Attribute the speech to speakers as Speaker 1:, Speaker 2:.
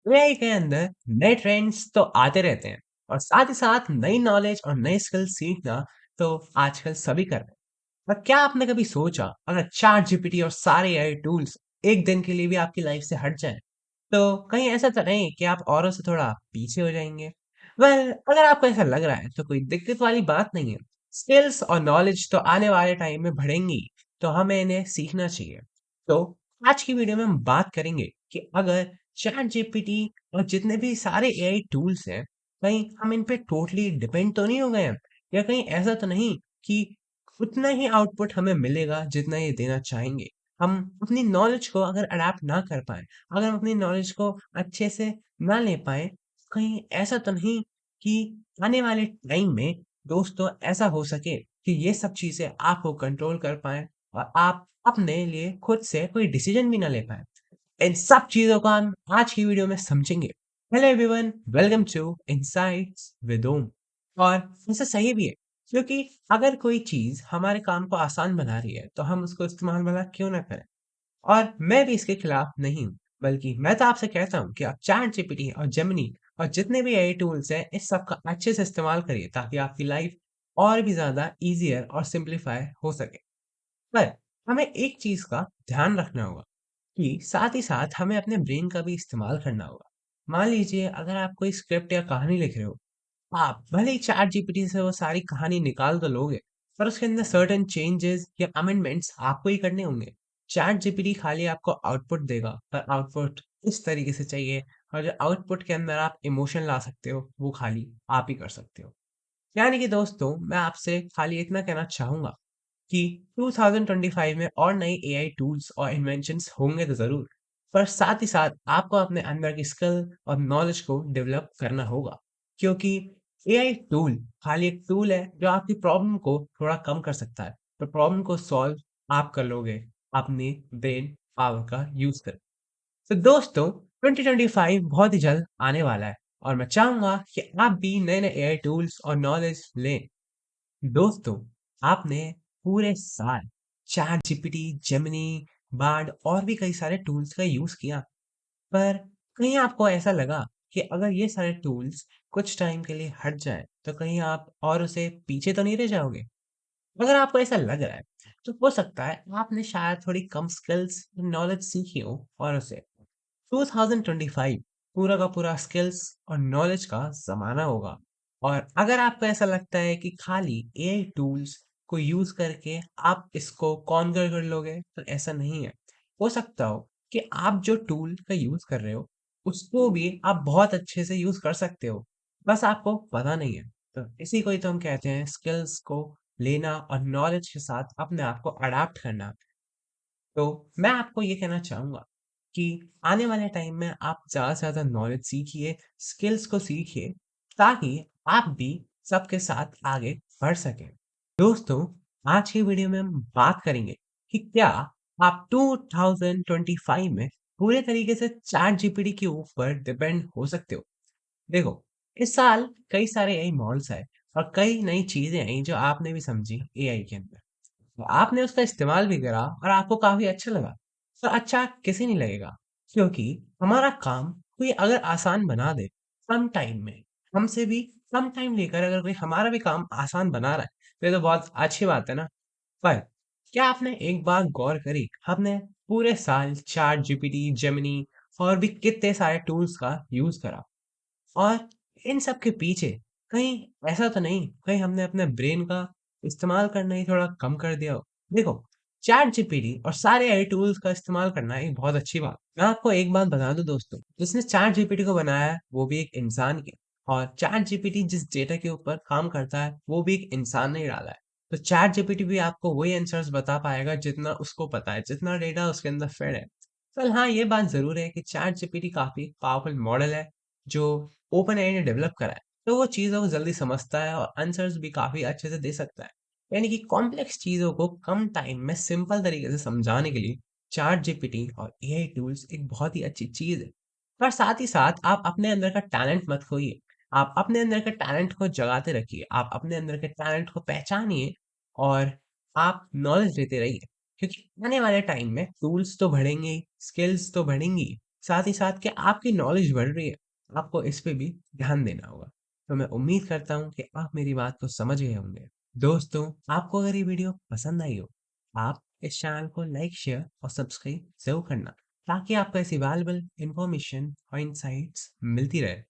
Speaker 1: AI के अंदर नए ट्रेंड्स तो आते रहते हैं और साथ ही साथ नई नॉलेज और नए स्किल सीखना तो आजकल सभी कर रहे हैं। पर क्या आपने कभी सोचा अगर चैट जीपीटी और सारे एआई टूल्स एक दिन के लिए भी आपकी लाइफ से हट जाएं तो कहीं ऐसा तो नहीं कि आप औरों से थोड़ा पीछे हो जाएंगे। अगर आपको ऐसा लग रहा है तो कोई दिक्कत वाली बात नहीं है। स्किल्स और नॉलेज तो आने वाले टाइम में बढ़ेंगी, तो हमें इन्हें सीखना चाहिए। तो आज की वीडियो में हम बात करेंगे कि अगर चैट जीपीटी और जितने भी सारे एआई टूल्स हैं, कहीं हम इन पे टोटली डिपेंड तो नहीं हो गए हैं, या कहीं ऐसा तो नहीं कि उतना ही आउटपुट हमें मिलेगा जितना ये देना चाहेंगे। हम अपनी नॉलेज को अगर अडेप्ट ना कर पाए, अगर हम अपनी नॉलेज को अच्छे से ना ले पाए, कहीं ऐसा तो नहीं कि आने वाले टाइम में दोस्तों ऐसा हो सके कि ये सब चीजें आपको कंट्रोल कर पाए और आप अपने लिए खुद से कोई डिसीजन भी ना ले पाए। इन सब चीजों का हम आज की वीडियो में समझेंगे। Hello everyone, welcome to insights with Om. और ऐसा सही भी है, क्योंकि अगर कोई चीज हमारे काम को आसान बना रही है तो हम उसको इस्तेमाल भला क्यों ना करें। और मैं भी इसके खिलाफ नहीं हूँ, बल्कि मैं तो आपसे कहता हूँ कि आप चैट जीपीटी और जेमिनी और जितने भी एआई टूल्स हैं इस सब का अच्छे से इस्तेमाल करिए ताकि आपकी लाइफ और भी ज्यादा इजियर और सिंप्लीफाई हो सके। पर हमें एक चीज का ध्यान रखना होगा कि साथ ही साथ हमें अपने ब्रेन का भी इस्तेमाल करना होगा। मान लीजिए अगर आप कोई स्क्रिप्ट या कहानी लिख रहे हो, आप भले ही चैट जीपीटी से वो सारी कहानी निकाल तो लोगे, पर उसके अंदर सर्टेन चेंजेस या अमेंडमेंट्स आपको ही करने होंगे। चैट जीपीटी खाली आपको आउटपुट देगा, पर आउटपुट इस तरीके से चाहिए, और जो आउटपुट के अंदर आप इमोशन ला सकते हो वो खाली आप ही कर सकते हो। यानी कि दोस्तों, मैं आपसे खाली इतना कहना चाहूंगा कि 2025 में और नई एआई टूल्स और इन्वेंशंस होंगे तो ज़रूर, पर साथ ही साथ आपको अपने अंदर की स्किल और नॉलेज को डेवलप करना होगा। क्योंकि एआई टूल खाली एक टूल है जो आपकी प्रॉब्लम को थोड़ा कम कर सकता है, तो प्रॉब्लम को सॉल्व आप कर लोगे अपनी ब्रेन पावर का यूज कर। तो दोस्तों, 2025 बहुत ही जल्द आने वाला है और मैं चाहूंगा कि आप भी नए नए एआई टूल्स और नॉलेज लें। दोस्तों, आपने पूरे साल चैट जीपीटी, जेमिनी, बार्ड और भी कई सारे टूल्स का यूज किया, पर कहीं आपको ऐसा लगा कि अगर ये सारे टूल्स कुछ टाइम के लिए हट जाए तो कहीं आप और उसे पीछे तो नहीं रह जाओगे। अगर आपको ऐसा लग रहा है तो हो सकता है आपने शायद थोड़ी कम स्किल्स नॉलेज सीखी हो, और उसे 2025 पूरा का पूरा स्किल्स और नॉलेज का ज़माना होगा। और अगर आपको ऐसा लगता है कि खाली एआई टूल्स को यूज़ करके आप इसको कॉन्कर कर लोगे, तो ऐसा नहीं है। हो सकता हो कि आप जो टूल का यूज़ कर रहे हो, उसको भी आप बहुत अच्छे से यूज़ कर सकते हो, बस आपको पता नहीं है। तो इसी को ही तो हम कहते हैं स्किल्स को लेना और नॉलेज के साथ अपने आप को अडैप्ट करना। तो मैं आपको ये कहना चाहूँगा कि आने वाले टाइम में आप ज़्यादा से ज़्यादा नॉलेज सीखिए, स्किल्स को सीखिए, ताकि आप भी सबके साथ आगे बढ़ सकें। दोस्तों, आज की वीडियो में हम बात करेंगे कि क्या आप 2025 में पूरे तरीके से चैट जीपीटी के ऊपर डिपेंड हो सकते हो। देखो, इस साल कई सारे एआई मॉडल्स आए और कई नई चीज़ें आई जो आपने भी समझी एआई के अंदर। तो आपने उसका इस्तेमाल भी करा और आपको काफ़ी अच्छा लगा। तो अच्छा किसे नहीं लगेगा? क्योंकि हमारा काम कोई अगर आसान बना दे कम टाइम में, हमसे भी कम टाइम लेकर अगर कोई हमारा भी काम आसान बना रहा है, तो ये तो बहुत अच्छी बात है ना? पर क्या आपने एक बात गौर करी, हमने पूरे साल चैट जीपीटी, जेमिनी और भी कितने सारे टूल्स का यूज़ करा, और इन सब के पीछे कहीं ऐसा तो नहीं, कहीं हमने अपने ब्रेन का इस्तेमाल करना ही थोड़ा कम कर दिया हो? देखो, चैट जीपीटी और सारे एआई टूल्स का इस्तेमाल करना एक बहुत अच्छी बात। मैं आपको एक बात बता दूं दोस्तों, जिसने चैट जीपीटी को बनाया है वो भी एक इंसान ही है, और चैट जीपीटी जिस डेटा के ऊपर काम करता है वो भी एक इंसान ने ही डाला है। तो चैट जीपीटी भी आपको वही आंसर्स बता पाएगा जितना उसको पता है, जितना डेटा उसके अंदर फेड है। चल हाँ, ये बात जरूर है कि चैट जीपीटी काफी पावरफुल मॉडल है जो ओपन एआई ने डेवलप करा है, तो वो चीज़ों को जल्दी समझता है और आंसर्स भी काफ़ी अच्छे से दे सकता है। यानी कि कॉम्प्लेक्स चीज़ों को कम टाइम में सिंपल तरीके से समझाने के लिए चैट जीपीटी और एआई टूल्स एक बहुत ही अच्छी चीज़ है। पर साथ ही साथ आप अपने अंदर का टैलेंट मत खोइए। आप अपने अंदर के टैलेंट को जगाते रखिए, आप अपने अंदर के टैलेंट को पहचानिए, और आप नॉलेज लेते रहिए। क्योंकि आने वाले टाइम में टूल्स तो बढ़ेंगे ही, स्किल्स तो बढ़ेंगी, साथ ही साथ क्या आपकी नॉलेज बढ़ रही है, आपको इस पे भी ध्यान देना होगा। तो मैं उम्मीद करता हूँ कि आप मेरी बात को समझ गए होंगे। दोस्तों, आपको अगर ये वीडियो पसंद आई हो, आप इस चैनल को लाइक, शेयर और सब्सक्राइब ज़रूर करना, ताकि आपको ऐसी वैल्युएबल इन्फॉर्मेशन और इनसाइट्स मिलती रहे।